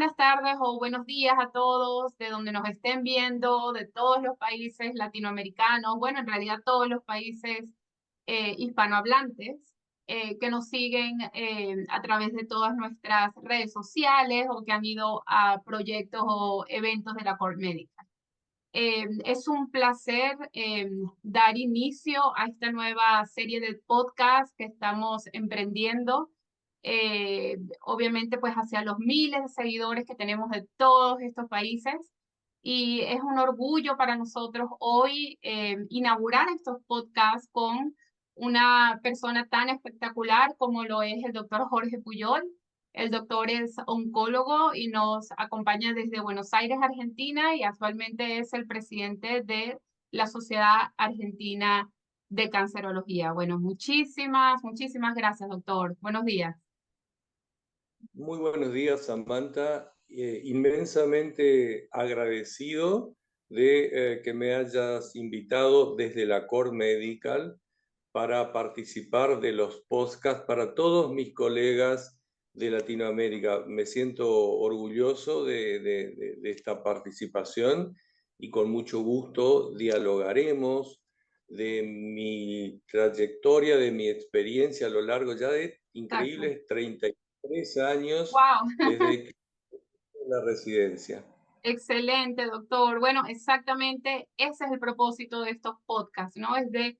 buenas tardes o buenos días a todos, de donde nos estén viendo, de todos los países latinoamericanos, bueno, en realidad todos los países hispanohablantes que nos siguen a través de todas nuestras redes sociales o que han ido a proyectos o eventos de la Core Médica. Es un placer dar inicio a esta nueva serie de podcast que estamos emprendiendo. Obviamente pues hacia los miles de seguidores que tenemos de todos estos países y es un orgullo para nosotros hoy inaugurar estos podcasts con una persona tan espectacular como lo es el doctor Jorge Puyol. El doctor es oncólogo y nos acompaña desde Buenos Aires, Argentina, y actualmente es el presidente de la Sociedad Argentina de Cancerología. Bueno, muchísimas gracias, doctor. Buenos días. Muy buenos días, Samantha. Inmensamente agradecido de que me hayas invitado desde la Core Medical para participar de los podcasts para todos mis colegas de Latinoamérica. Me siento orgulloso de esta participación y con mucho gusto dialogaremos de mi trayectoria, de mi experiencia a lo largo ya de increíbles 33 años Wow. desde que la residencia. Excelente, doctor. Bueno, exactamente ese es el propósito de estos podcasts, ¿no? Es de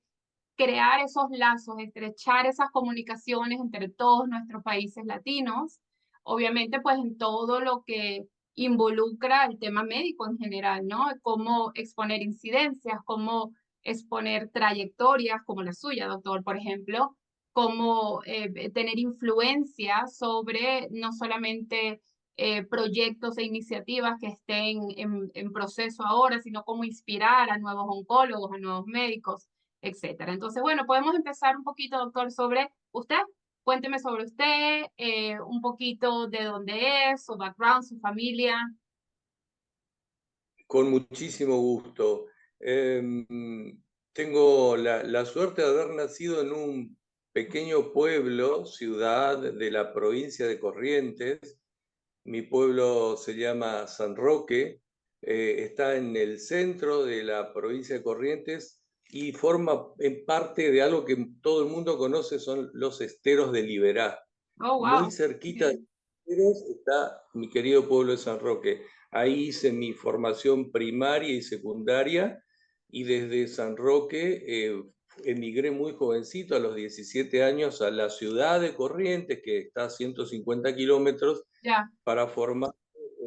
crear esos lazos, estrechar esas comunicaciones entre todos nuestros países latinos, obviamente pues en todo lo que involucra el tema médico en general, ¿no? Cómo exponer incidencias, cómo exponer trayectorias como la suya, doctor, por ejemplo, cómo tener influencia sobre no solamente proyectos e iniciativas que estén en proceso ahora, sino cómo inspirar a nuevos oncólogos, a nuevos médicos, etcétera. Entonces, bueno, podemos empezar un poquito, doctor, sobre usted. Cuénteme sobre usted, un poquito de dónde es, su background, su familia. Con muchísimo gusto. Tengo la suerte de haber nacido en un pequeño pueblo, ciudad de la provincia de Corrientes. Mi pueblo se llama San Roque, está en el centro de la provincia de Corrientes y forma en parte de algo que todo el mundo conoce, son los esteros de Liberá. Oh, Muy wow. cerquita de los esteros está mi querido pueblo de San Roque. Ahí hice mi formación primaria y secundaria y desde San Roque emigré muy jovencito, a los 17 años, a la ciudad de Corrientes, que está a 150 kilómetros, Ya. para formar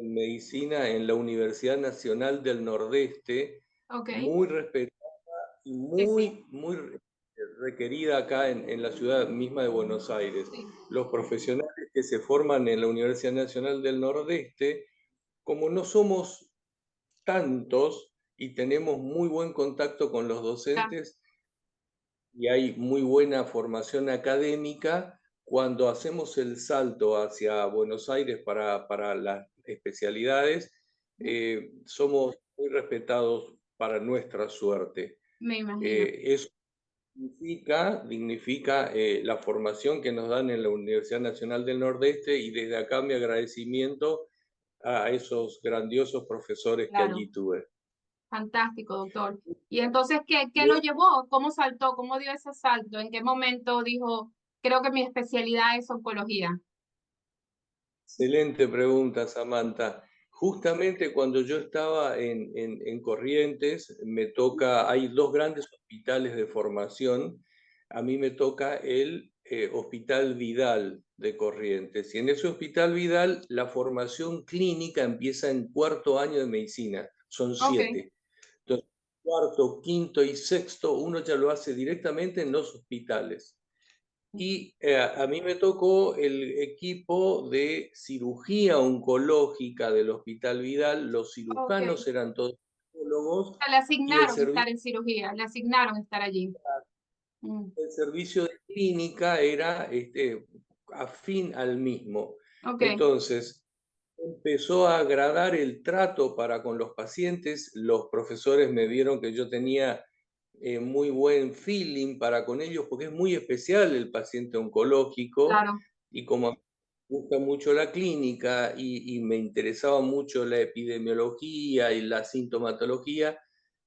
en medicina en la Universidad Nacional del Nordeste, Ok. muy respetada y Sí, sí, muy requerida acá en la ciudad misma de Buenos Aires. sí. Los profesionales que se forman en la Universidad Nacional del Nordeste, como no somos tantos y tenemos muy buen contacto con los Ya. docentes y hay muy buena formación académica, cuando hacemos el salto hacia Buenos Aires para las especialidades, somos muy respetados para nuestra suerte. Me imagino. Eso dignifica la formación que nos dan en la Universidad Nacional del Nordeste, y desde acá mi agradecimiento a esos grandiosos profesores que Claro. allí tuve. Fantástico, doctor. Y entonces, ¿qué lo llevó? ¿Cómo saltó? ¿Cómo dio ese salto? ¿En qué momento dijo, creo que mi especialidad es oncología? Excelente pregunta, Samantha. Justamente cuando yo estaba en Corrientes, hay dos grandes hospitales de formación. A mí me toca el Hospital Vidal de Corrientes. Y en ese Hospital Vidal la formación clínica empieza en cuarto año de medicina. Son Ok. 7. Entonces, cuarto, quinto y sexto uno ya lo hace directamente en los hospitales. Y a mí me tocó el equipo de cirugía oncológica del Hospital Vidal. Los Ok. cirujanos eran todos oncólogos Le y asignaron estar en cirugía, le asignaron estar allí. Mm. el servicio de clínica era afín al mismo. Ok, Entonces, empezó a agradar el trato para con los pacientes. Los profesores me vieron que yo tenía muy buen feeling para con ellos, porque es muy especial el paciente oncológico, claro. y como gusta mucho la clínica y me interesaba mucho la epidemiología y la sintomatología,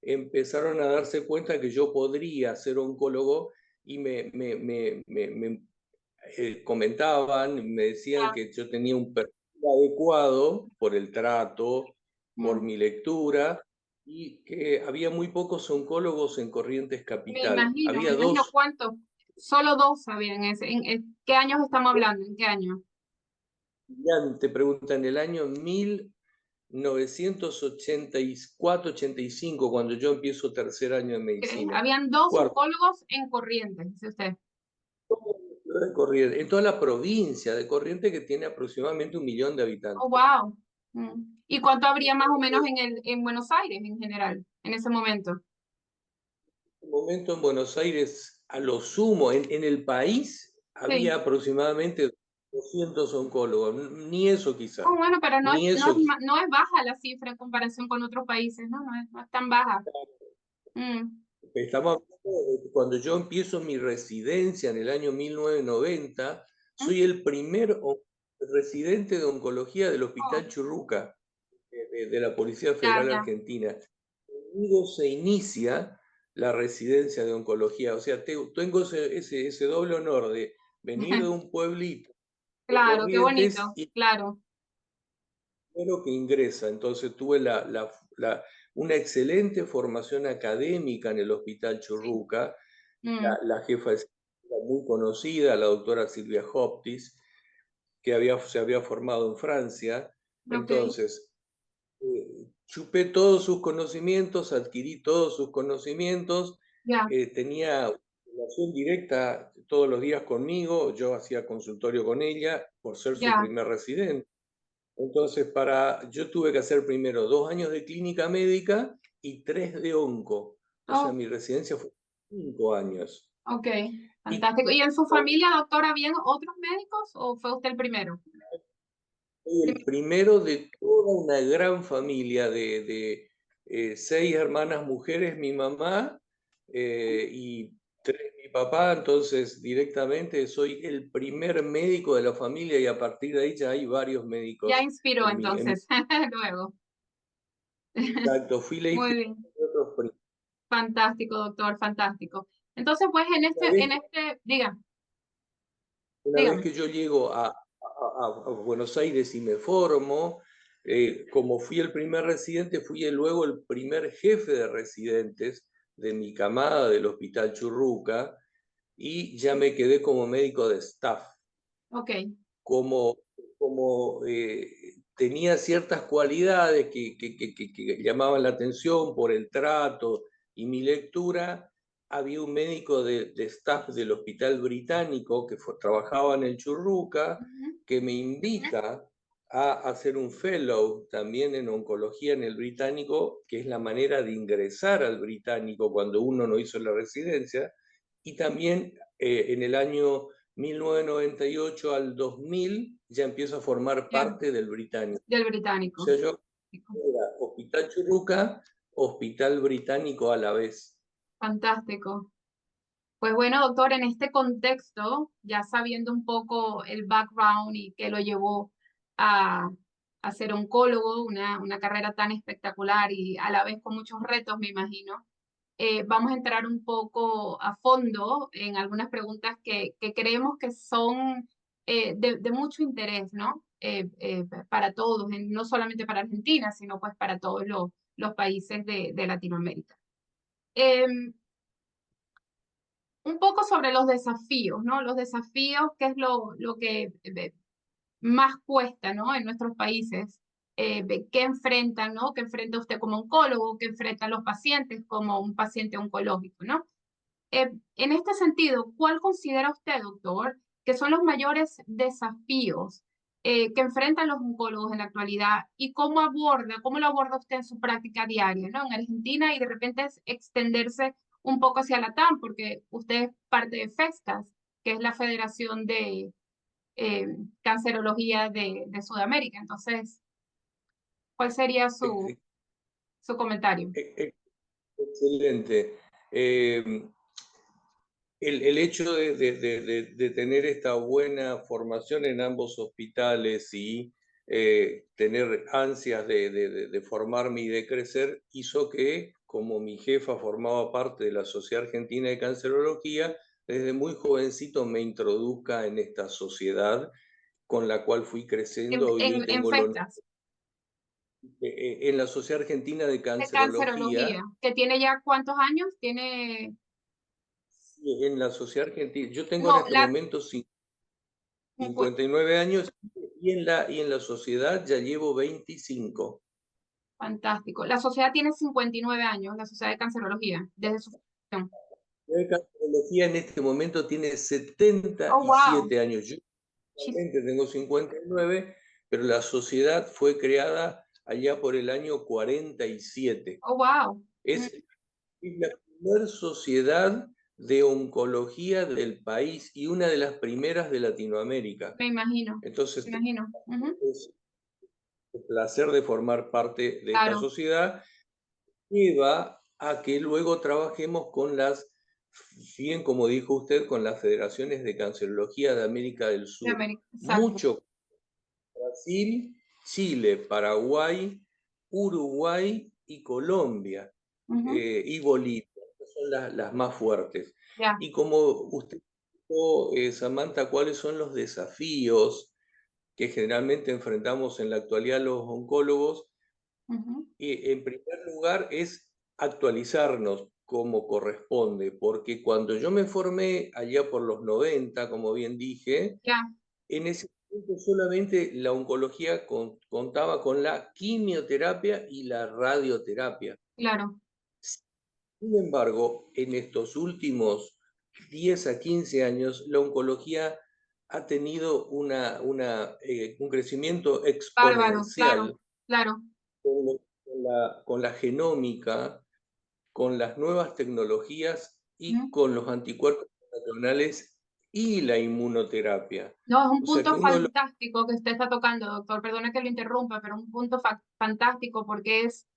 empezaron a darse cuenta que yo podría ser oncólogo y me comentaban, me decían Ya, que yo tenía un perfil adecuado por el trato, por mm, mi lectura, y que había muy pocos oncólogos en Corrientes Capital. me Había imagino dos. cuánto. Solo dos sabían ese. ¿Qué años estamos hablando? ¿En qué año? Te preguntan, el año 1984-85, cuando yo empiezo tercer año de medicina. Habían dos Cuarto, oncólogos en Corrientes, dice usted. de Corrientes, en toda la provincia de Corrientes, que tiene aproximadamente 1 millón de Oh, habitantes. wow. Mm. ¿Y cuánto habría más o menos Entonces, en Buenos Aires en general, en ese momento? en un momento en Buenos Aires, a lo sumo, en el país había Sí. aproximadamente 200 oncólogos, ni eso Oh, quizá, bueno, pero ni eso quizá. no es baja la cifra en comparación con otros países, ¿no? No es tan baja. Mm, Estamos hablando de que cuando yo empiezo mi residencia en el año 1990, mm. soy el primer residente de oncología del Oh, Hospital Churruca, de la Policía ya, Federal ya, Argentina. Conmigo se inicia la residencia de oncología, o sea, tengo ese doble honor de venir de un pueblito de claro, qué Corrientes bonito, y claro. primero que ingresa. Entonces tuve una excelente formación académica en el Hospital Sí. Churruca. Mm, La jefa era muy conocida, la doctora Silvia Hoptis, que se había formado en Francia. ok, Entonces, chupé todos sus conocimientos, adquirí todos sus conocimientos, ya, tenía relación directa todos los días conmigo, yo hacía consultorio con ella por ser su ya. primer residente. Entonces, yo tuve que hacer primero 2 años de clínica médica y 3 de onco. O sea, Oh, mi residencia fue 5 años. ok, Y fantástico. ¿Y en su familia, doctora, habían otros médicos o fue usted el primero? soy el primero de toda una gran familia de 6 hermanas mujeres, mi mamá, y 3 mi papá. Entonces, directamente soy el primer médico de la familia y a partir de ahí ya hay varios Ya médicos inspiró en mi entonces, luego. contacto. Fui la Muy inspiración bien, de otros primos. fantástico, doctor, fantástico. Entonces, pues diga, Una vez dígame. que yo llego a Buenos Aires y me formo, como fui el primer residente, fui luego el primer jefe de residentes de mi camada del Hospital Churruca y ya me quedé como médico de staff. Ok, Como tenía ciertas cualidades que llamaban la atención por el trato y mi lectura, había un médico de staff del Hospital Británico que trabajaba en el Churruca, ujú, que me invita a hacer un fellow también en oncología en el Británico, que es la manera de ingresar al Británico cuando uno no hizo la residencia, y también en el año 1998 al 2000 ya empiezo a formar ya, parte del Británico. del O británico. sea, yo era Hospital Churruca, Hospital Británico a la vez. Fantástico. Pues bueno, doctor, en este contexto, ya sabiendo un poco el background y que lo llevó a, a ser oncólogo, una carrera tan espectacular y a la vez con muchos retos, me imagino, vamos a entrar un poco a fondo en algunas preguntas que creemos que son de mucho interés, ¿no? Para todos, no solamente para Argentina, sino pues para todos los países de Latinoamérica. Em, un poco sobre los desafíos, ¿no? Los desafíos, que es lo que más cuesta, ¿no? En nuestros países, ¿qué enfrentan, ¿no? ¿Qué enfrenta usted como oncólogo? ¿Qué enfrentan los pacientes como un paciente oncológico, ¿no? En este sentido, ¿cuál considera usted, doctor, que son los mayores desafíos que enfrentan los oncólogos en la actualidad y cómo lo aborda usted en su práctica diaria, ¿no? En Argentina y de repente es extenderse un poco hacia la TAM, porque usted es parte de FESCAS, que es la Federación de Cancerología de Sudamérica. Entonces, ¿cuál sería su comentario? Excelente. Eh, el hecho de tener esta buena formación en ambos hospitales y tener ansias de formarme y de crecer hizo que, como mi jefa formaba parte de la Sociedad Argentina de Cancerología, desde muy jovencito me introduzca en esta sociedad con la cual fui creciendo y hoy En tengo el honor fechas en la Sociedad Argentina de de Cancerología, cancerología, que tiene ya ¿cuántos años? Tiene, en la Sociedad Argentina, yo tengo en no, este momento 59 años y en la sociedad ya llevo 25. fantástico. La sociedad tiene 59 años, la Sociedad de Cancerología, desde su fundación. La cancerología en este momento tiene Oh, wow. 77 años. Yo She's- actualmente tengo 59, pero la sociedad fue creada allá por el año 47. Oh, wow. Es la primera sociedad de oncología del país y una de las primeras de Latinoamérica. Me imagino, Entonces, me imagino. Ujú. es el placer de formar parte de esta Claro, sociedad lleva a que luego trabajemos con las, bien como dijo usted, con las federaciones de cancerología de América del de Sur. América, exacto. Mucho Brasil, Chile, Paraguay, Uruguay y Colombia Ujú. y Bolivia, que son las más fuertes. Ya. Y como usted dijo, Samantha, ¿cuáles son los desafíos que generalmente enfrentamos en la actualidad los oncólogos? Ujú. Y en primer lugar es actualizarnos como corresponde, porque cuando yo me formé allá por los 90, como bien dije, Ya, en ese momento solamente la oncología contaba con la quimioterapia y la radioterapia. claro, Sin embargo, en estos últimos 10 a 15 años, la oncología ha tenido un crecimiento bárbaro, claro, exponencial claro. con la genómica, con las nuevas tecnologías y Ujú. con los anticuerpos naturales y la inmunoterapia. No, es un O sea que punto uno de los fantástico que usted está tocando, doctor. Perdone que lo interrumpa, pero un punto fantástico porque es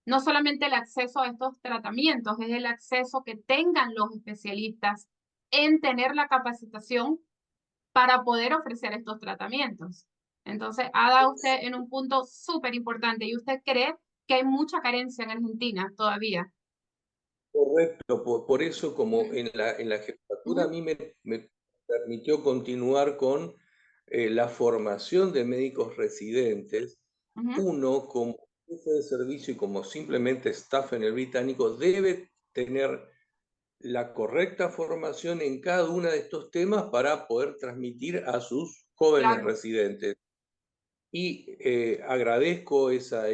no solamente el acceso a estos tratamientos, es el acceso que tengan los especialistas en tener la capacitación para poder ofrecer estos tratamientos. Entonces, ha dado usted en un punto súper importante y usted cree que hay mucha carencia en Argentina todavía. correcto, por eso como Ujú, en la jefatura a ujú, mí me permitió continuar con la formación de médicos residentes, ujú. uno como jefe de servicio y como simplemente staff en el británico debe tener la correcta formación en cada uno de estos temas para poder transmitir a sus jóvenes Claro, residentes. Y agradezco esa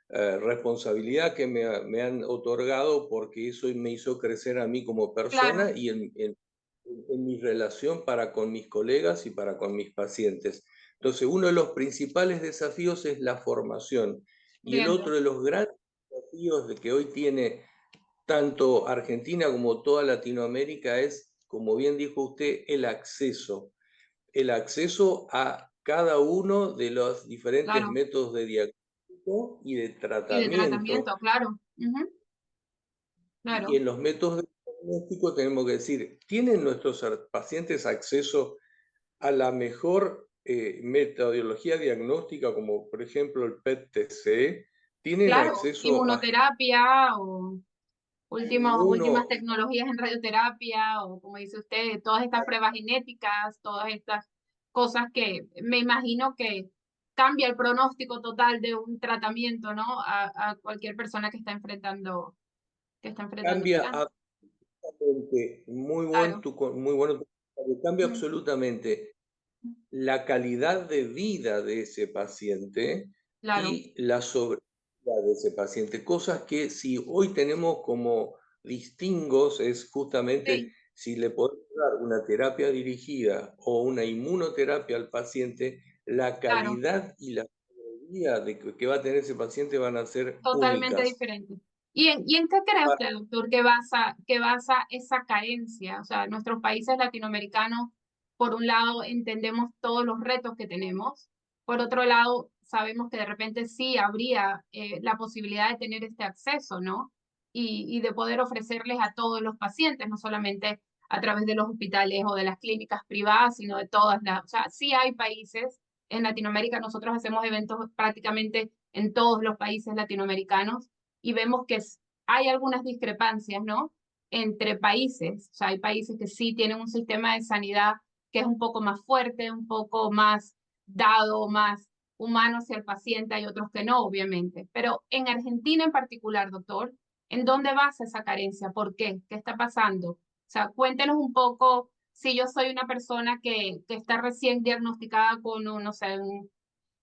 responsabilidad que me han otorgado porque eso me hizo crecer a mí como persona claro, y en mi relación para con mis colegas y para con mis pacientes. Entonces, uno de los principales desafíos es la formación y el bien, otro de los grandes desafíos de que hoy tiene tanto Argentina como toda Latinoamérica es, como bien dijo usted, el acceso a cada uno de los diferentes claro. métodos de diagnóstico y de Y de tratamiento. tratamiento, claro. Ujú, Y claro, en los métodos de diagnóstico tenemos que decir, ¿tienen nuestros pacientes acceso a la mejor metodología diagnóstica, como por ejemplo el PET-TC? ¿Tienen claro. acceso a Inmunoterapia o uno? últimas tecnologías en radioterapia o como dice usted, todas estas pruebas genéticas, todas estas cosas que me imagino que cambia el pronóstico total de un tratamiento, ¿no? A cualquier persona que está enfrentando un Cambia cáncer. absolutamente, Claro, muy bueno, cambia mm, absolutamente la calidad de vida de ese paciente claro, y la sobrevida de ese paciente. Cosas que si hoy tenemos como distingos es justamente sí, si le podemos dar una terapia dirigida o una inmunoterapia al paciente, la claro, calidad y la sobrevida que va a tener ese paciente van a ser totalmente únicas. diferente. Y en qué cree usted, doctor, que basa esa carencia? O sea, nuestros países latinoamericanos, por un lado, entendemos todos los retos que tenemos, por otro lado, sabemos que de repente sí habría la posibilidad de tener este acceso, ¿no? y de poder ofrecerles a todos los pacientes, no solamente a través de los hospitales o de las clínicas privadas, sino de todas las, o sea, sí hay países en Latinoamérica, nosotros hacemos eventos prácticamente en todos los países latinoamericanos y vemos que hay algunas discrepancias, ¿no? Entre países, o sea, hay países que sí tienen un sistema de sanidad que es un poco más fuerte, un poco más dado, más humano hacia el paciente, hay otros que no, obviamente. Pero en Argentina en particular, doctor, ¿en dónde basa esa carencia? ¿Por qué? ¿Qué está pasando? O sea, cuéntenos un poco si yo soy una persona que está recién diagnosticada con un, no sé, un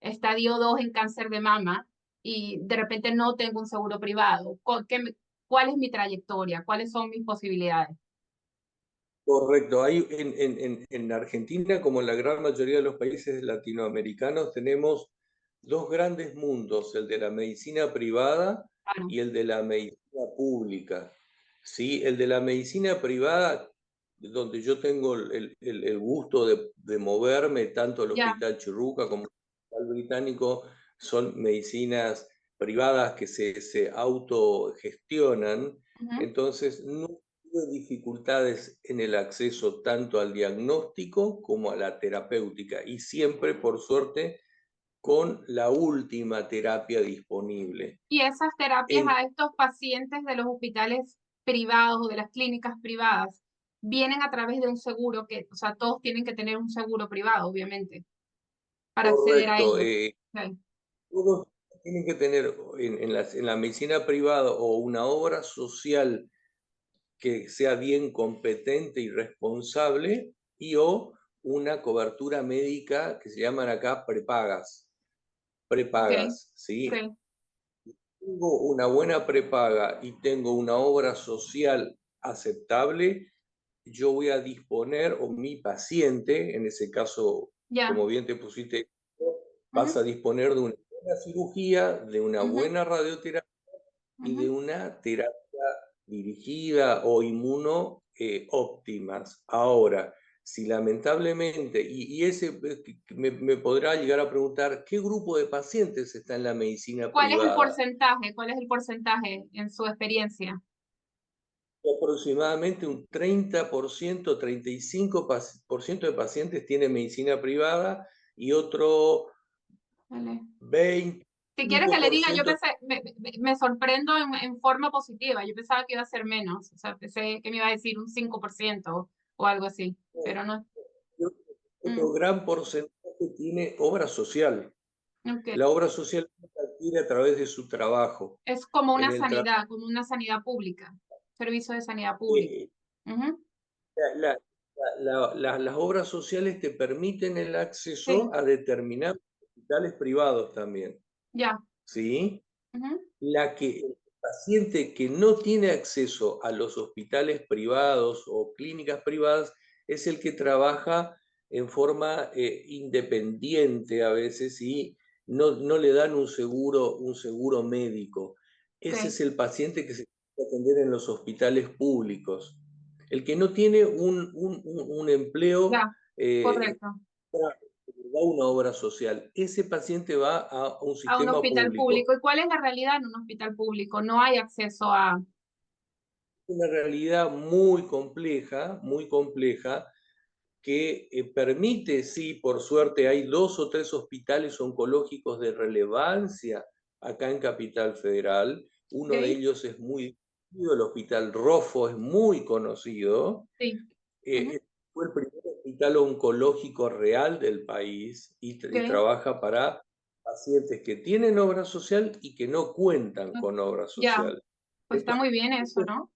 estadio 2 en cáncer de mama y de repente no tengo un seguro privado. ¿Cuál es mi trayectoria? ¿Cuáles son mis posibilidades? Correcto. Hay en Argentina, como en la gran mayoría de los países latinoamericanos, tenemos dos grandes mundos, el de la medicina privada Claro, y el de la medicina pública. ¿Sí? El de la medicina privada, donde yo tengo el gusto de moverme, tanto el ya. Hospital Chirurgia como el Hospital Británico, son medicinas privadas que se autogestionan. Ujú. Entonces, no tuve dificultades en el acceso tanto al diagnóstico como a la terapéutica y siempre, por suerte, con la última terapia disponible. Y esas terapias En, a estos pacientes de los hospitales privados o de las clínicas privadas vienen a través de un seguro que, o sea, todos tienen que tener un seguro privado, obviamente, para acceder a correcto, ellos. Ok. todos tienen que tener en la medicina privada o una obra social que sea bien competente y responsable y o una cobertura médica que se llaman acá Ok, prepagas, ¿sí? ok, Tengo una buena prepaga y tengo una obra social aceptable, yo voy a disponer, o mi paciente, en ese caso, ya. como bien te pusiste, vas Ujú, a disponer de una buena cirugía, de una ujú, buena radioterapia y de ujú. una terapia dirigida o inmuno óptimas. Ahora, si lamentablemente, y ese me podrá llegar a preguntar, ¿qué grupo de pacientes está en la medicina ¿Cuál es el privada? porcentaje? ¿Cuál es el porcentaje en su experiencia? Aproximadamente un 30%, 35% de pacientes tienen medicina privada y otro Vale. Si quiere que le diga, yo 25%. pensé, me sorprendo en forma positiva. Yo pensaba que iba a ser menos. O sea, pensé que me iba a decir un 5% o algo así, pero no. Otro Mm, gran porcentaje tiene obra social. ok. La obra social se adquiere a través de su trabajo. Es como En una el trabajo, sanidad, como una sanidad pública, servicio de sanidad pública. Ujú. las obras sociales te permiten el acceso Sí, a determinados hospitales privados también, ya. ¿sí? Ujú. El paciente que no tiene acceso a los hospitales privados o clínicas privadas es el que trabaja en forma independiente a veces y no le dan un seguro médico. Ese Ok, es el paciente que se puede atender en los hospitales públicos. El que no tiene un empleo ya, eh, correcto. da una obra social. Ese paciente va a un A un sistema hospital público. público. ¿Y cuál es la realidad en un hospital público? No hay acceso a... Una realidad muy compleja, que permite, sí, por suerte, hay 2 o 3 hospitales oncológicos de relevancia acá en Capital Federal. Uno de Ok, ellos es muy conocido, el Hospital Rofo es muy conocido. sí. Ujú. Fue el primer hospital oncológico real del país y Ok, trabaja para pacientes que tienen obra social y que no cuentan con obra ya. social. Pues está Estos, muy bien eso, ¿no?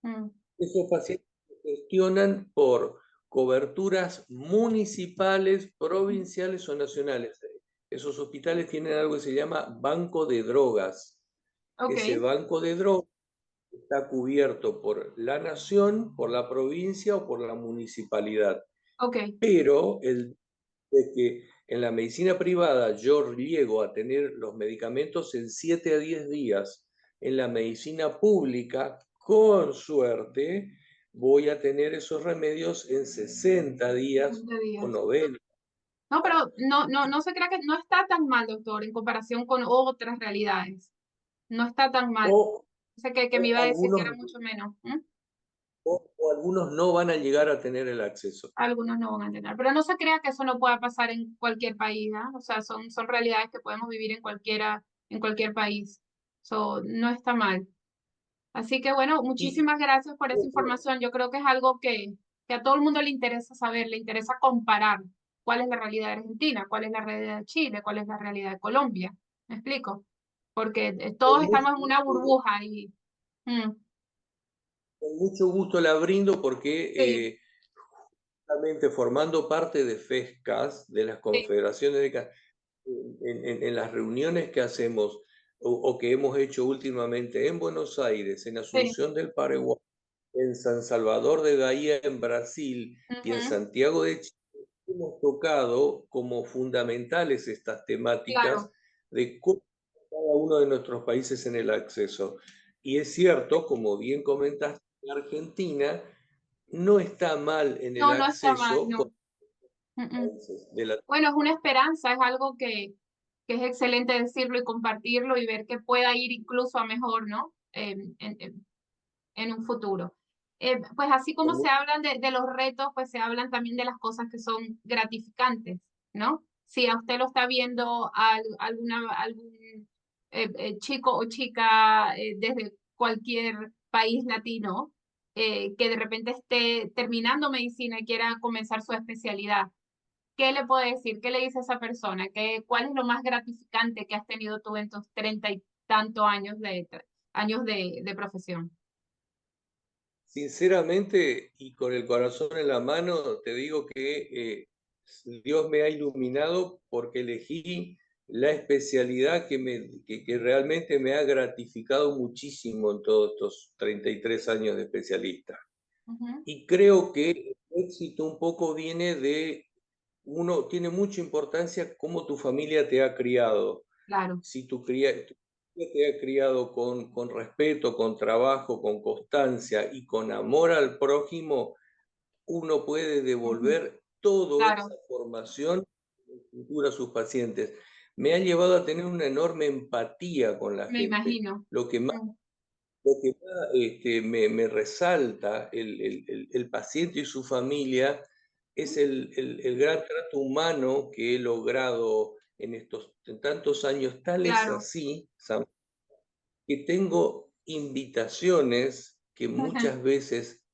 Mm, esos pacientes se gestionan por coberturas municipales, provinciales o nacionales. Esos hospitales tienen algo que se llama banco de drogas. ok, Ese banco de drogas está cubierto por la nación, por la provincia o por la municipalidad. ok, Pero el de que en la medicina privada yo llego a tener los medicamentos en 7 a 10 días. En la medicina pública, con suerte, voy a tener esos remedios en 60 días 60 o días. 90. No, pero no se crea que no está tan mal, doctor, en comparación con otras realidades. No está tan O mal. Sé que me O iba a decir que algunos, era mucho menos. ¿M? o algunos no van a llegar a tener el acceso. Algunos no van a entender. Pero no se crea que eso no pueda pasar en cualquier país, ¿ah? O sea, son realidades que podemos vivir en cualquier país. So, no está mal. Así que bueno, Y muchísimas gracias por esa información. Yo creo que es algo que a todo el mundo le interesa saber, le interesa comparar cuál es la realidad de Argentina, cuál es la realidad de Chile, cuál es la realidad de Colombia. ¿Me explico? Porque con todos mucho, estamos en una burbuja y mm, con mucho gusto la brindo porque sí, justamente formando parte de FESCAS, de las sí, confederaciones de en las reuniones que hacemos o que hemos hecho últimamente en Buenos Aires, en sí. Asunción del Paraguay, en San Salvador de Bahía, en Brasil, y en Ujú, Santiago de Chile, hemos tocado como fundamentales estas temáticas claro, de cómo cada uno de nuestros países en el acceso. Y es cierto, como bien comentaste, Argentina no está mal en el no, no está mal, acceso con no. Mm, mm. países de la... Bueno, es una esperanza, es algo que es excelente decirlo y compartirlo y ver que pueda ir incluso a mejor, ¿no? En un futuro. Pues así como se hablan de los retos, pues se hablan también de las cosas que son gratificantes, ¿no? Si a usted lo está viendo algún chico o chica desde cualquier país latino que de repente esté terminando medicina y quiera comenzar su especialidad, ¿qué le puede decir? ¿Qué le dice a esa persona? ¿Cuál es lo más gratificante que has tenido tú en tus 30 y tantos años de profesión? Sinceramente y con el corazón en la mano, te digo que Dios me ha iluminado porque elegí la especialidad que realmente me ha gratificado muchísimo en todos estos 33 años de especialista. Ujú, Y creo que el éxito un poco viene de, uno tiene mucha importancia cómo tu familia te ha criado. claro. Si tu familia te ha criado con respeto, con trabajo, con constancia y con amor al prójimo, uno puede Ujú, devolver toda esa claro, formación y cultura a sus pacientes. Me ha llevado a tener una enorme empatía con la me gente. imagino. Lo que más, Mm, lo que más me resalta el paciente y su familia es el gran trato humano que he logrado en tantos años. Tal es claro. así, Sam, que tengo invitaciones que muchas veces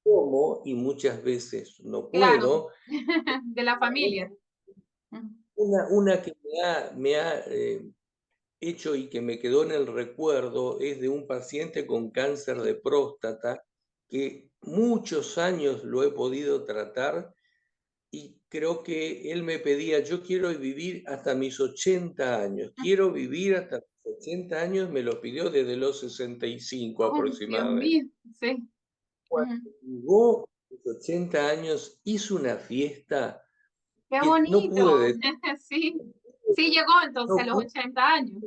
tomo y muchas veces no Claro, puedo. de la familia. Mm, Una que me ha hecho y que me quedó en el recuerdo es de un paciente con cáncer de próstata que muchos años lo he podido tratar y creo que él me pedía, yo quiero vivir hasta mis 80 años, quiero vivir hasta mis 80 años, me lo pidió desde los 65 oh, Dios aproximadamente. mío, sí. Cuando Ujú. llegó a los 80 años, hizo una fiesta Qué que no pude bonito. decir, Sí, sí llegó entonces a no los pude 80 años.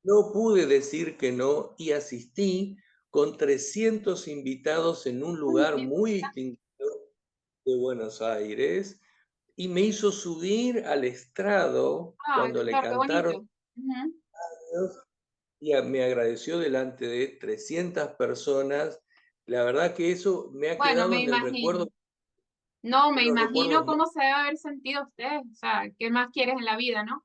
No pude decir que no y asistí con 300 invitados en un Ay, lugar Dios. muy distinto de Buenos Aires y me hizo subir al estrado Ay, cuando le claro, qué cantaron bonito. Ujú. y me agradeció delante de 300 personas. La verdad que eso me ha Bueno, quedado me en el imagino. recuerdo, No, de me los imagino recuerdos más. cómo se debe haber sentido usted. O sea, ¿qué más quieres en la vida, no?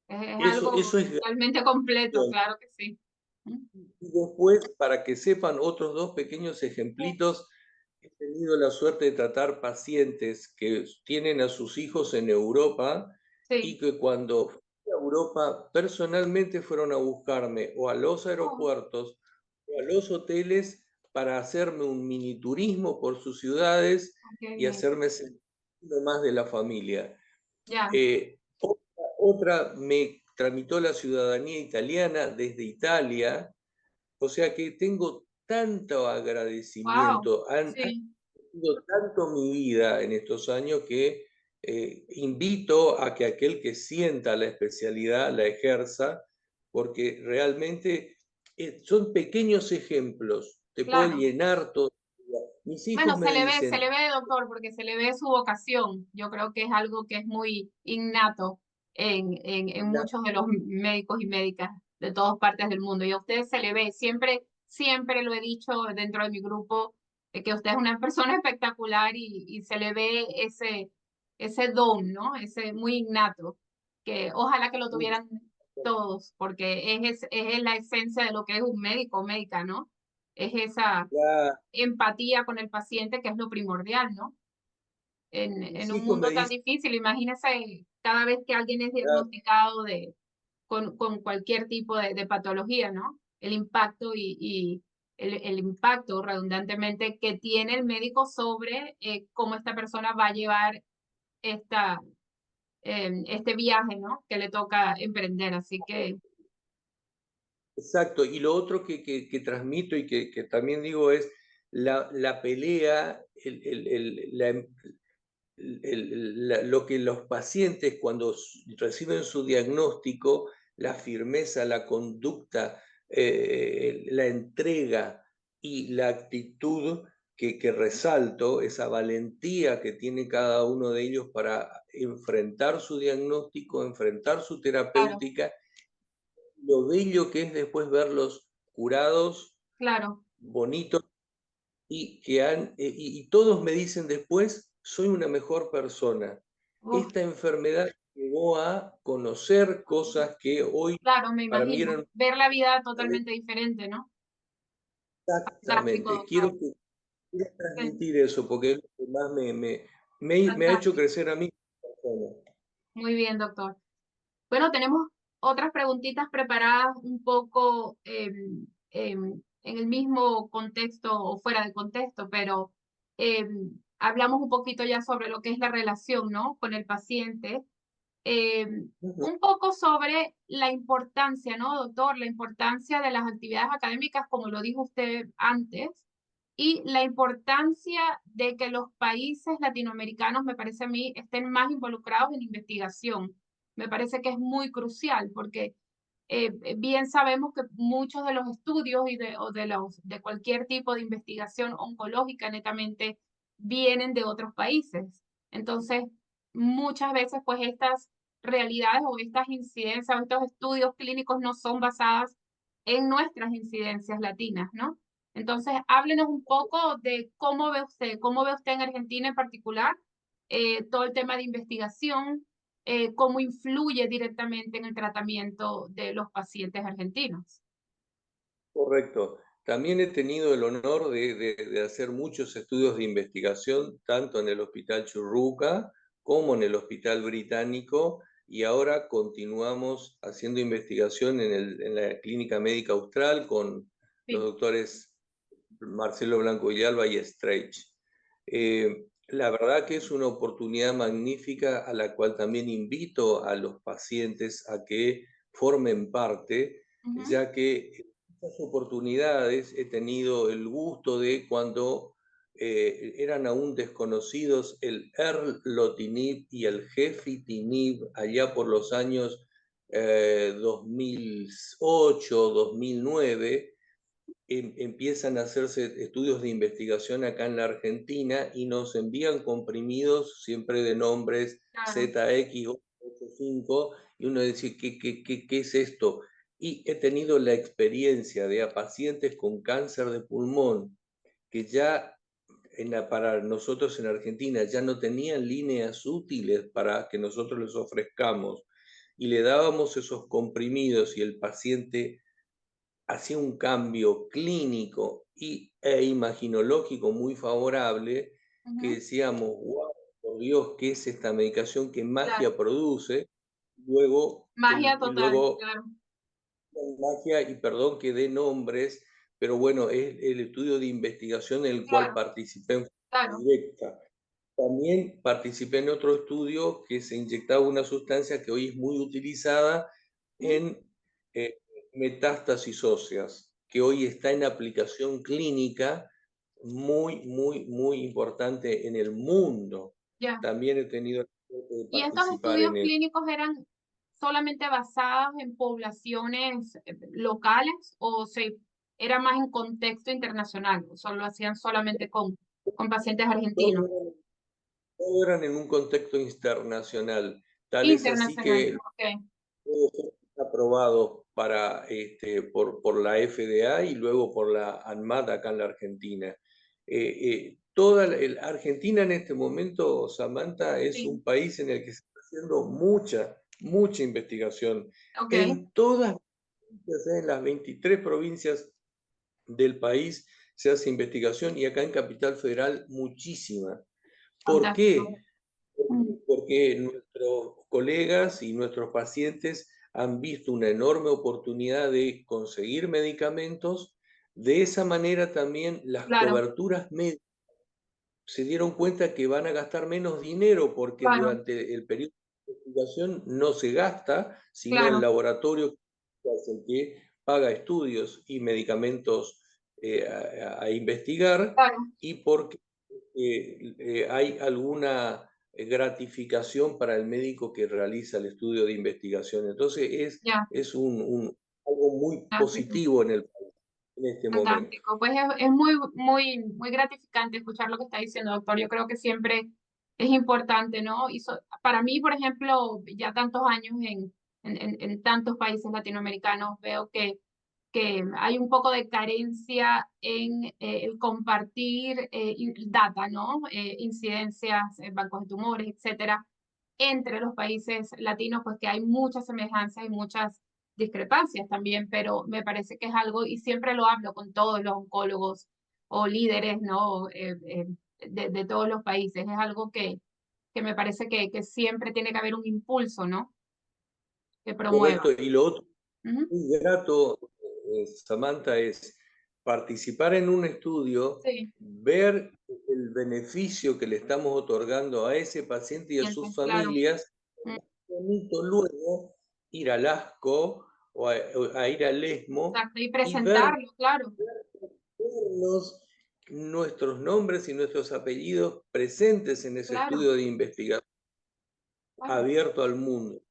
Es algo Eso es realmente completo, gratificante. claro que sí. Mm. Y después, para que sepan otros dos pequeños ejemplitos, he tenido la suerte de tratar pacientes que tienen a sus hijos en Europa y Sí. que cuando fui a Europa personalmente fueron a buscarme o a los Oh, aeropuertos o a los hoteles para hacerme un mini turismo por sus ciudades qué y bien. hacerme sentir uno más de la familia. Ya. Otra me tramitó la ciudadanía italiana desde Italia, o sea que tengo tanto Wow. agradecimiento, han Sí. sido tanto mi vida en estos años que invito a que aquel que sienta la especialidad la ejerza, porque realmente son pequeños ejemplos, te puedo Claro. llenar todo. Mis Bueno, hijos me se le dicen, ve, doctor, porque se le ve su vocación. Yo creo que es algo que es muy innato en muchos de los médicos y médicas. de todas partes del mundo. Y a usted se le ve, siempre lo he dicho dentro de mi grupo, que usted es una persona espectacular y se le ve ese don, ¿no? Ese muy innato, que ojalá que lo tuvieran todos, porque es la esencia de lo que es un médico o médica, ¿no? Es esa Ya, empatía con el paciente que es lo primordial, ¿no? En mis un hijos me mundo tan dicen, difícil, imagínese cada vez que alguien es diagnosticado con cualquier tipo de patología, ¿no? El impacto y el impacto redundantemente que tiene el médico sobre cómo esta persona va a llevar esta, este viaje, ¿no? Que le toca emprender. Así que, exacto, y lo otro que transmito y que también digo es la pelea, lo que los pacientes cuando reciben su diagnóstico, la firmeza, la conducta, la entrega y la actitud que resalto, esa valentía que tiene cada uno de ellos para enfrentar su diagnóstico, enfrentar su claro, terapéutica, lo bello que es después verlos curados, claro. bonitos y todos me dicen después, soy una mejor persona. Uf, Esta enfermedad llevó a conocer cosas que hoy claro, me para mí imagino. eran Ver la vida totalmente diferente, ¿no? Fantástico, exactamente. doctor. Quiero Sí, transmitir eso porque es lo que más me ha hecho fantástico. crecer a mí como persona. Muy bien, doctor. Bueno, tenemos otras preguntitas preparadas un poco en el mismo contexto o fuera de contexto, pero hablamos un poquito ya sobre lo que es la relación, ¿no? Con el paciente. Ujú. Un poco sobre la importancia, ¿no, doctor? La importancia de las actividades académicas, como lo dijo usted antes, y la importancia de que los países latinoamericanos, me parece a mí, estén más involucrados en investigación. Me parece que es muy crucial porque bien sabemos que muchos de los estudios de cualquier tipo de investigación oncológica netamente vienen de otros países. Entonces, muchas veces pues estas realidades o estas incidencias o estos estudios clínicos no son basadas en nuestras incidencias latinas, ¿no? Entonces, háblenos un poco de cómo ve usted en Argentina en particular todo el tema de investigación, cómo influye directamente en el tratamiento de los pacientes argentinos. Correcto. También he tenido el honor de hacer muchos estudios de investigación, tanto en el Hospital Churruca como en el Hospital Británico, y ahora continuamos haciendo investigación en la Clínica Médica Austral con los Sí. doctores Marcelo Blanco Villalba y Streich. La verdad que es una oportunidad magnífica a la cual también invito a los pacientes a que formen parte, Ujú. ya que estas oportunidades he tenido el gusto de cuando eran aún desconocidos el erlotinib y el gefitinib allá por los años 2008, 2009 empiezan a hacerse estudios de investigación acá en la Argentina y nos envían comprimidos siempre de nombres Claro, ZX85 y uno dice, ¿qué es esto? Y he tenido la experiencia de a pacientes con cáncer de pulmón que ya para nosotros en Argentina ya no tenían líneas útiles para que nosotros les ofrezcamos y le dábamos esos comprimidos y el paciente hacía un cambio clínico e imaginológico muy favorable, que ujú. decíamos, wow, por Dios, ¿qué es esta medicación? ¿Qué Claro. magia produce? Luego, Magia y total, luego claro, magia, y perdón que dé nombres, pero bueno, es el estudio de investigación en el cual claro, participé en forma claro. directa. También participé en otro estudio que se inyectaba una sustancia que hoy es muy utilizada Ujú. en eh, metástasis óseas, que hoy está en aplicación clínica muy importante en el mundo. Ya. También he tenido la suerte de ¿Y estos participar estudios en él. clínicos eran solamente basados en poblaciones locales o se era más en contexto internacional? ¿O solo lo hacían solamente con pacientes argentinos? Todos todos eran en un contexto internacional. Tal es así Internacional, que ok. puede ser aprobado por la FDA y luego por la ANMAT acá en la Argentina. Argentina en este momento, Samantha, es Sí, un país en el que se está haciendo mucha investigación ok, en todas, en las 23 provincias del país se hace investigación y acá en Capital Federal muchísima. ¿Por fantástico. qué? Mm, Porque nuestros colegas y nuestros pacientes han visto una enorme oportunidad de conseguir medicamentos. De esa manera también las claro, coberturas médicas se dieron cuenta que van a gastar menos dinero porque claro, durante el periodo de investigación no se gasta, sino el claro, laboratorio es el que paga estudios y medicamentos a investigar, claro, y porque hay alguna gratificación para el médico que realiza el estudio de investigación. Entonces ya, es algo muy fantástico. positivo en el país en este momento. Fantástico, pues es muy gratificante escuchar lo que está diciendo, doctor. Yo creo que siempre es importante, ¿no? Para mí, por ejemplo, ya tantos años en tantos países latinoamericanos, veo que hay un poco de carencia en el compartir data, ¿no? Incidencias, bancos de tumores, etcétera, entre los países latinos, pues que hay muchas semejanzas y muchas discrepancias también, pero me parece que es algo, y siempre lo hablo con todos los oncólogos o líderes, ¿no? De todos los países, es algo que me parece que siempre tiene que haber un impulso, ¿no? Que promueva. Correcto. Y lo otro Ujú. muy grato, Samantha, es participar en un estudio, Sí, ver el beneficio que le estamos otorgando a ese paciente y a sus sientes, claro. familias. Mm, Bonito luego ir al ASCO o a ir al ESMO exacto, y y ver presentarlo, claro, nuestros nombres y nuestros apellidos presentes en ese claro, estudio de investigación claro. abierto al mundo.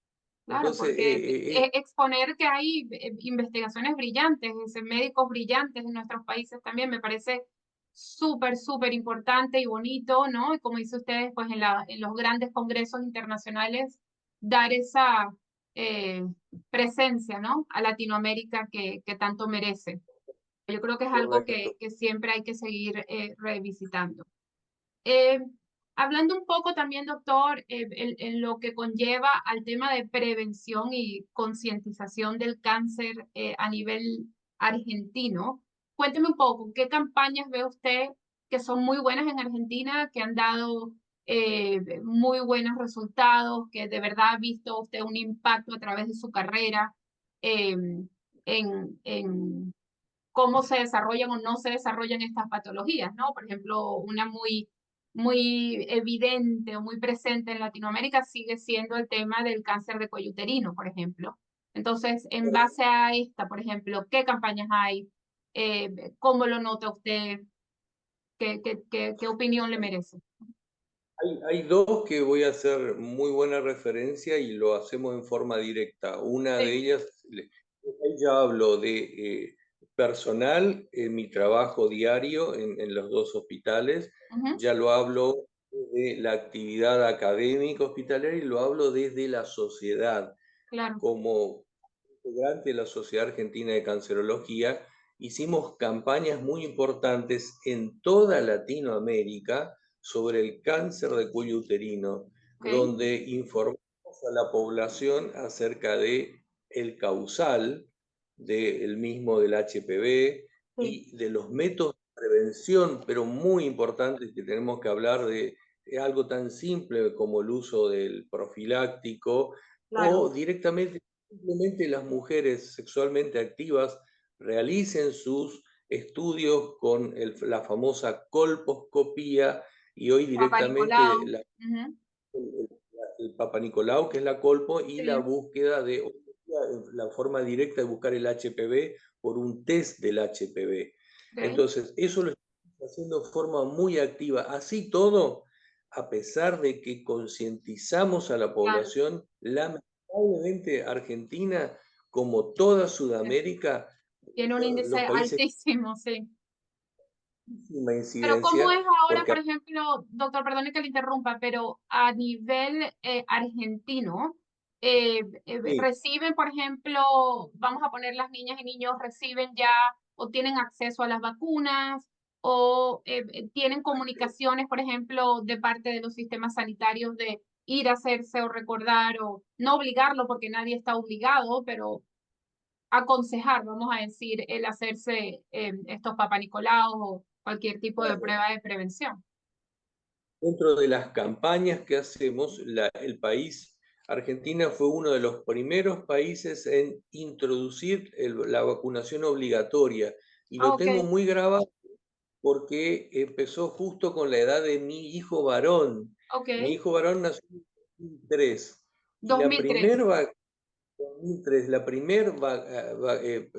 Claro, Entonces, porque exponer que hay investigaciones brillantes, médicos brillantes en nuestros países también me parece súper importante y bonito, ¿no? Y como dice ustedes, pues en los grandes congresos internacionales, dar esa eh, presencia, ¿no? A Latinoamérica que tanto merece. Yo creo que es algo correcto. que siempre hay que seguir revisitando. Eh, Hablando un poco también, doctor, en lo que conlleva al tema de prevención y concientización del cáncer a nivel argentino, cuénteme un poco, ¿qué campañas ve usted que son muy buenas en Argentina, que han dado muy buenos resultados, que de verdad ha visto usted un impacto a través de su carrera eh, en cómo se desarrollan o no se desarrollan estas patologías, ¿no? Por ejemplo, una muy evidente o muy presente en Latinoamérica sigue siendo el tema del cáncer de cuello uterino, por ejemplo. Entonces, en base a esta, por ejemplo, ¿qué campañas hay? ¿Cómo lo nota usted? ¿Qué opinión le merece? Hay dos que voy a hacer muy buena referencia y lo hacemos en forma directa. Una de Sí. ellas, ahí ya hablo de personal en mi trabajo diario en los dos hospitales, Ujú, ya lo hablo de la actividad académica hospitalaria y lo hablo desde la sociedad. claro, Como integrante de la Sociedad Argentina de Cancerología, hicimos campañas muy importantes en toda Latinoamérica sobre el cáncer de cuello uterino, ok, donde informamos a la población acerca de el causal del mismo del HPV sí, y de los métodos de prevención, pero muy importantes que tenemos que hablar de algo tan simple como el uso del profiláctico claro, o directamente simplemente las mujeres sexualmente activas realicen sus estudios con la famosa colposcopía y hoy Papá directamente Nicolau, ujú, el Papa Nicolau, que es la colpo, y la sí, búsqueda la forma directa de buscar el HPV por un test del HPV. ok, Entonces, eso lo estamos haciendo de forma muy activa. Así todo, a pesar de que concientizamos a la claro, población, lamentablemente Argentina, como toda sí. Sudamérica, Tiene un índice los países altísimo, sí. con máxima Pero ¿cómo incidencia, es ahora, porque por ejemplo, doctor, perdone que le interrumpa, pero a nivel argentino? Sí. reciben, por ejemplo, vamos a poner las niñas y niños reciben ya o tienen acceso a las vacunas o tienen comunicaciones, por ejemplo, de parte de los sistemas sanitarios de ir a hacerse o recordar o no obligarlo porque nadie está obligado, pero aconsejar, vamos a decir, el hacerse estos Papá Nicolau o cualquier tipo de Claro. prueba de prevención. Dentro de las campañas que hacemos, el país, Argentina fue uno de los primeros países en introducir la vacunación obligatoria y Ah, lo ok, tengo muy grabado porque empezó justo con la edad de mi hijo varón. ok, Mi hijo varón nació en 2003 y la 2003, primera 2003, la primera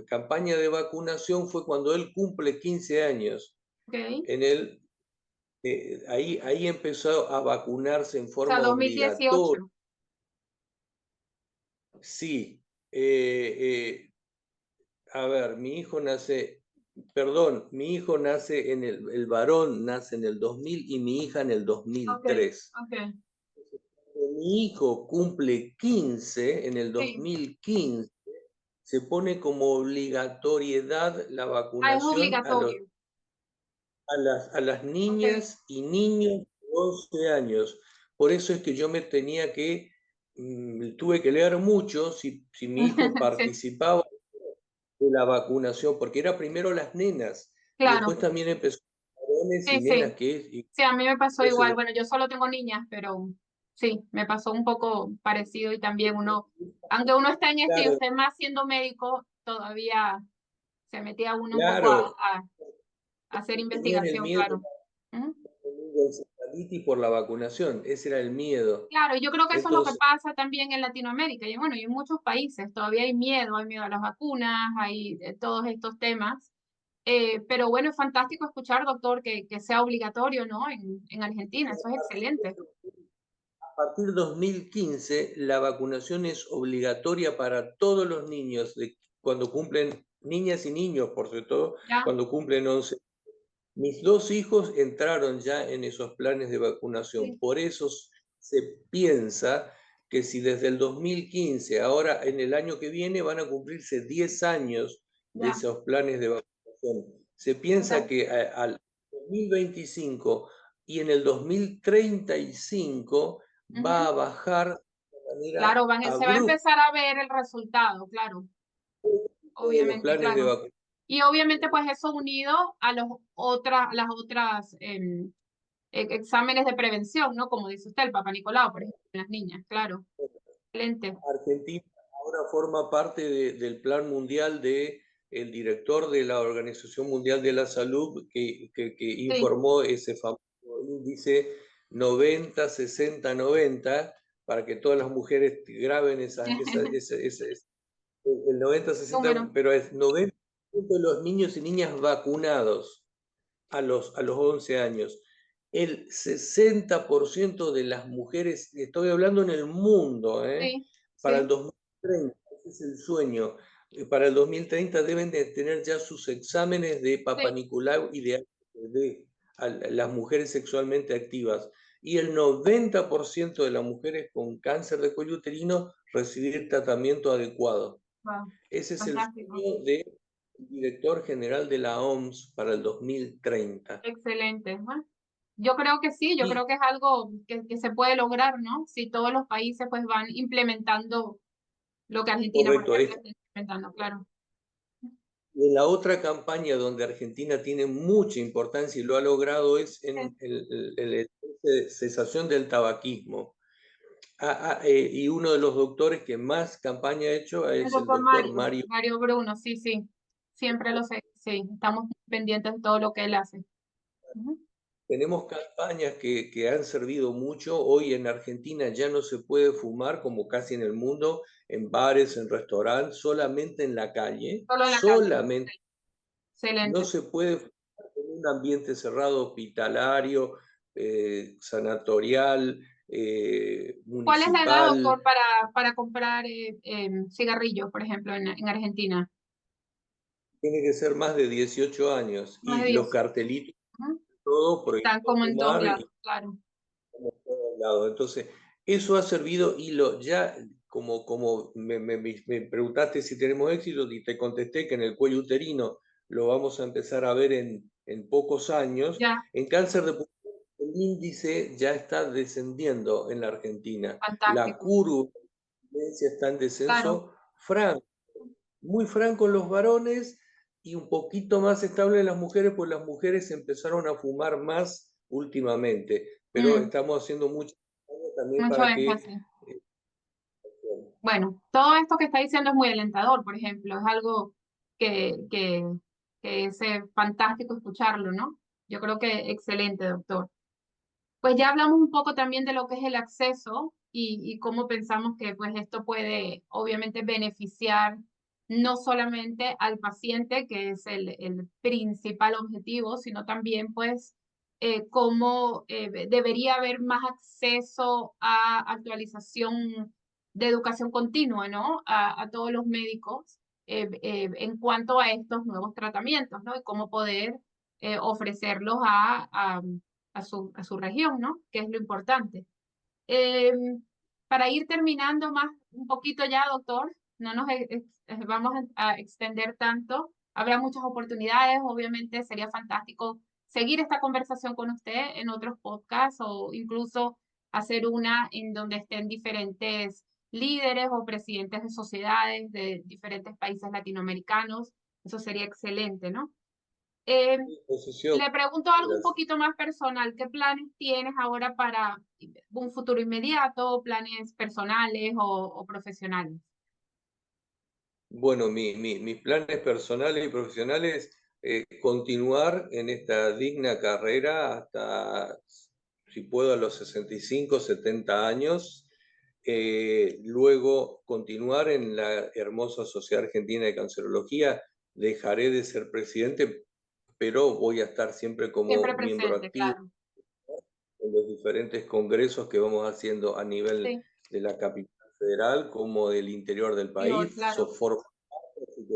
campaña de vacunación fue cuando él cumple 15 años. ok, o En el ahí empezó a vacunarse en sea, forma 2018, obligatoria. Sí, a ver, mi hijo nace el varón nace en el 2000 y mi hija en el ok, 2003. ok, Mi hijo cumple 15 en el sí, 2015, se pone como obligatoriedad la ah, es vacunación obligatorio, a las ok, niñas y niños de 11 años. Por eso es que yo me tenía que, tuve que leer mucho si mi hijo sí, participaba de la vacunación, porque era primero las nenas y claro, después también empezó varones y sí, sí, nenas sí, a mí me pasó igual, entonces, bueno, yo solo tengo niñas, pero sí, me pasó un poco parecido y también uno, aunque uno está en esto y claro, usted más siendo médico, todavía se metía uno un poco claro, a hacer tenían el investigación, miedo claro. Ujú. de la encefalitis por la vacunación, ese era el miedo. Claro, yo creo que eso es lo que Entonces, pasa también en Latinoamérica y bueno, y en muchos países todavía hay miedo a las vacunas, hay todos estos temas. Pero bueno, es fantástico escuchar, doctor, que sea obligatorio, ¿no? En Argentina, eso es excelente. a partir de 2015, la vacunación es obligatoria para todos los niños, cuando cumplen, niñas y niños, por sobre todo, ¿Ya? cuando cumplen 11. Mis dos hijos entraron ya en esos planes de vacunación. Sí, Por eso se piensa que si desde el 2015, ahora en el año que viene, van a cumplirse 10 años de ya, esos planes de vacunación. Se piensa que fantástico. al 2025 y en el 2035 va Ujú. a bajar de manera Claro, se va a abrupta empezar a ver el resultado, claro, de los obviamente, planes de claro. vacunación. Y obviamente, pues eso unido a las otras exámenes de prevención, ¿no? Como dice usted, el Papa Nicolau, por ejemplo, en las niñas, claro. Excelente. Argentina ahora forma parte del plan mundial de el director de la Organización Mundial de la Salud que Sí, informó ese famoso índice 90-60-90 para que todas las mujeres graben el 90-60, número. pero es 90% de los niños y niñas vacunados a los 11 años. El 60% de las mujeres, estoy hablando en el mundo, Sí, para el sí, 2030, ese es el sueño, para el 2030 deben de tener ya sus exámenes de Papa sí. Nicolau y de a las mujeres sexualmente activas. Y el 90% de las mujeres con cáncer de cuello uterino recibir tratamiento adecuado. Wow, Ese es el fantástico. sueño del director general de la OMS para el 2030. Excelente. Bueno, yo creo que sí, yo Y creo que es algo que se puede lograr, ¿no? Si todos los países pues van implementando lo que Argentina, por correcto, ejemplo, está implementando, claro. en la otra campaña donde Argentina tiene mucha importancia y lo ha logrado es Sí. en cesación del tabaquismo. Y uno de los doctores que más campaña ha hecho El es el doctor doctor Mario, Mario. Mario Bruno, sí, sí, siempre lo sé, sí, estamos pendientes de todo lo que él hace. Ujú. Tenemos campañas que han servido mucho. Hoy en Argentina ya no se puede fumar como casi en el mundo, en bares, en restaurantes, solamente en la calle, Solo en la calle. solamente. No Excelente. se puede fumar en un ambiente cerrado, hospitalario, sanatorial, ¿Cuál es la edad, municipal. doctor, para comprar cigarrillos, por ejemplo, en Argentina? Tiene que ser más de 18 años Más de y los 10. cartelitos, Ujú. todo Están prohibido como en todos fumar lados, y claro. como en todos lados. Entonces, eso ha servido y ya como me preguntaste si tenemos éxito y te contesté que en el cuello uterino lo vamos a empezar a ver en pocos años, Ya, en cáncer de pulmón el índice ya está descendiendo en la Argentina. La fantástico. curva de incidencia está en Claro. descenso franco, muy franco en los varones y un poquito más estable en las mujeres, pues las mujeres empezaron a fumar más últimamente, pero Mm, estamos haciendo mucho también mucho para que énfasis. Bueno, todo esto que está diciendo es muy alentador, por ejemplo, es algo que, que, que es fantástico escucharlo, ¿no? Yo creo que excelente, doctor. Pues ya hablamos un poco también de lo que es el acceso y cómo pensamos que pues esto puede obviamente beneficiar no solamente al paciente, que es el principal objetivo, sino también pues cómo debería haber más acceso a actualización de educación continua, ¿no? A todos los médicos en cuanto a estos nuevos tratamientos, ¿no? Y cómo poder ofrecerlos a su región, ¿no? Que es lo importante. Eh, para ir terminando más un poquito ya, doctor, no nos vamos a extender tanto. Habrá muchas oportunidades, obviamente sería fantástico seguir esta conversación con usted en otros podcasts o incluso hacer una en donde estén diferentes líderes o presidentes de sociedades de diferentes países latinoamericanos. Eso sería excelente, ¿no? Eh, disposición. Le pregunto algo un poquito más personal. ¿Qué planes tienes ahora para un futuro inmediato, planes personales o profesionales? Bueno, mis planes personales y profesionales, continuar en esta digna carrera hasta, si puedo, a los 65, 70 años. Luego continuar en la hermosa Sociedad Argentina de Cancerología. Dejaré de ser presidente, pero voy a estar siempre Siempre como miembro presente, activo claro. en los diferentes congresos que vamos haciendo a nivel Sí, de la capital federal como del interior del digo, país. claro. Así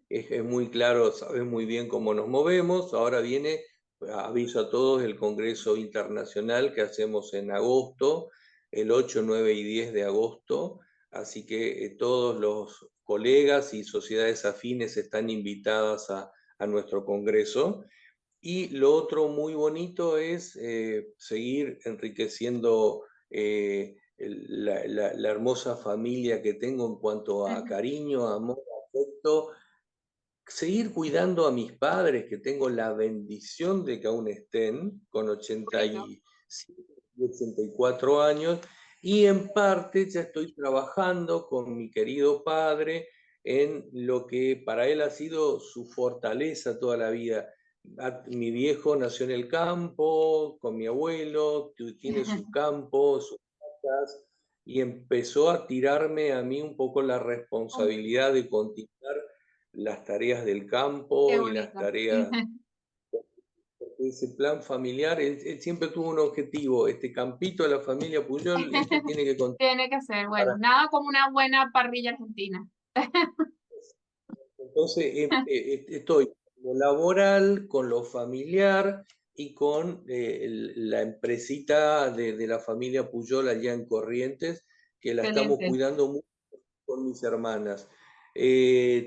que es muy claro, sabes muy bien cómo nos movemos. Ahora viene, aviso a todos, el Congreso Internacional que hacemos en agosto, el 8, 9 y 10 de agosto. Así que todos los colegas y sociedades afines están invitadas a nuestro Congreso. Y lo otro muy bonito es seguir enriqueciendo la hermosa familia que tengo en cuanto a cariño, amor, afecto, seguir cuidando a mis padres, que tengo la bendición de que aún estén con Bonito. 85 y 84 años, y en parte ya estoy trabajando con mi querido padre en lo que para él ha sido su fortaleza toda la vida. Mi viejo nació en el campo, con mi abuelo, tiene su campo, sus casas, y empezó a tirarme a mí un poco la Oh, responsabilidad de continuar las tareas del qué campo y las bonito. tareas de ese plan familiar. Él siempre tuvo un objetivo, este campito de la familia Puyol, esto tiene que continuar. Tiene que ser, bueno, nada como una buena parrilla argentina. Entonces, estoy con lo laboral, con lo familiar y con la empresita de la familia Puyol allá en Corrientes, que la estamos Excelente. cuidando mucho con mis hermanas.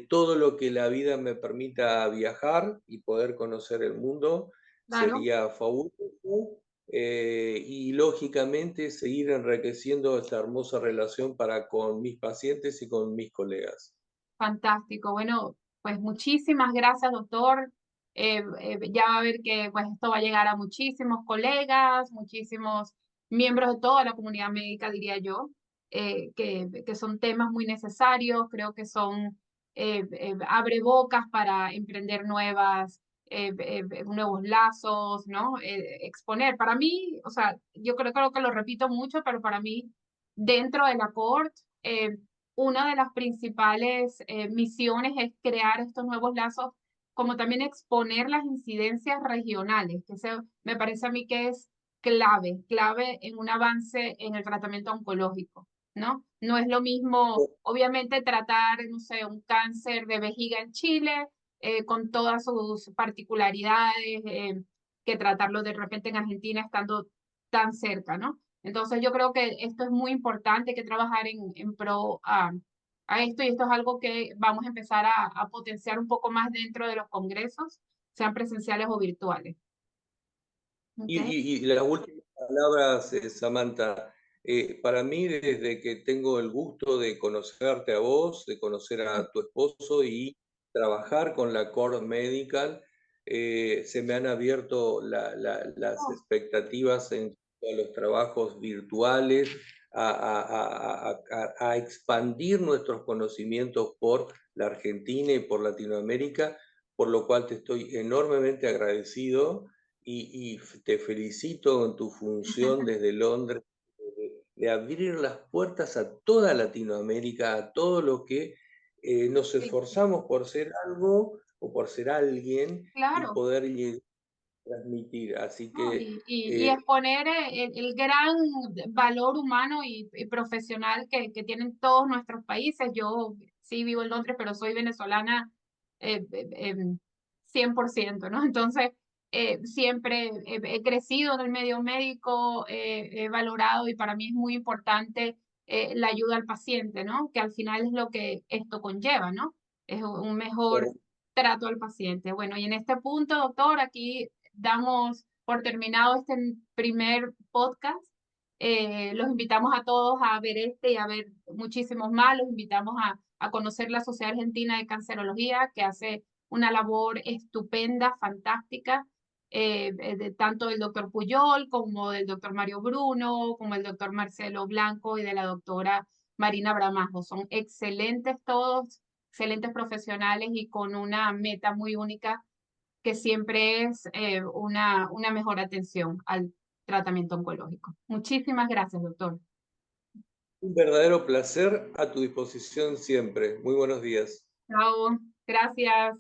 Todo lo que la vida me permita viajar y poder conocer el mundo Claro. sería fabuloso. Y lógicamente seguir enriqueciendo esta hermosa relación para con mis pacientes y con mis colegas. Fantástico. Bueno, pues muchísimas gracias, doctor. Ya va a ver que pues esto va a llegar a muchísimos colegas, muchísimos miembros de toda la comunidad médica, diría yo, que son temas muy necesarios. Creo que son abre bocas para emprender nuevos lazos, ¿no? Exponer. Para mí, o sea, yo creo que lo repito mucho, pero para mí, dentro de la cohort, una de las principales misiones es crear estos nuevos lazos, como también exponer las incidencias regionales, que me parece a mí que es clave en un avance en el tratamiento oncológico, ¿no? No es lo mismo, obviamente, tratar, no sé, un cáncer de vejiga en Chile con todas sus particularidades, que tratarlo de repente en Argentina estando tan cerca, ¿no? Entonces yo creo que esto es muy importante, hay que trabajar en pro a esto y esto es algo que vamos a empezar a potenciar un poco más dentro de los congresos, sean presenciales o virtuales. ¿Okay? Y las últimas palabras, Samantha, para mí desde que tengo el gusto de conocerte a vos, de conocer a tu esposo y trabajar con la Core Medical, se me han abierto las Oh, expectativas en cuanto a los trabajos virtuales, a expandir nuestros conocimientos por la Argentina y por Latinoamérica, por lo cual te estoy enormemente agradecido y te felicito en tu función desde Londres de abrir las puertas a toda Latinoamérica, a todo lo que nos sí, esforzamos por ser algo o por ser alguien y claro. poder transmitir. Así ¿No? que Y exponer el gran valor humano y profesional que tienen todos nuestros países. Yo sí vivo en Londres, pero soy venezolana 100%, ¿no? Entonces, siempre he crecido en el medio médico, he valorado y para mí es muy importante la ayuda al paciente, ¿no? Que al final es lo que esto conlleva, ¿no? Es un mejor trato al paciente. Bueno, y en este punto, doctor, aquí damos por terminado este primer podcast. Los invitamos a todos a ver este y a ver muchísimos más. Los invitamos a conocer la Sociedad Argentina de Cancerología, que hace una labor estupenda, fantástica, de tanto del doctor Puyol como del doctor Mario Bruno, como el doctor Marcelo Blanco y de la doctora Marina Bramajo. Son excelentes todos, excelentes profesionales y con una meta muy única que siempre es una mejor atención al tratamiento oncológico. Muchísimas gracias, doctor. un verdadero placer, a tu disposición siempre. Muy buenos días. Chao, gracias.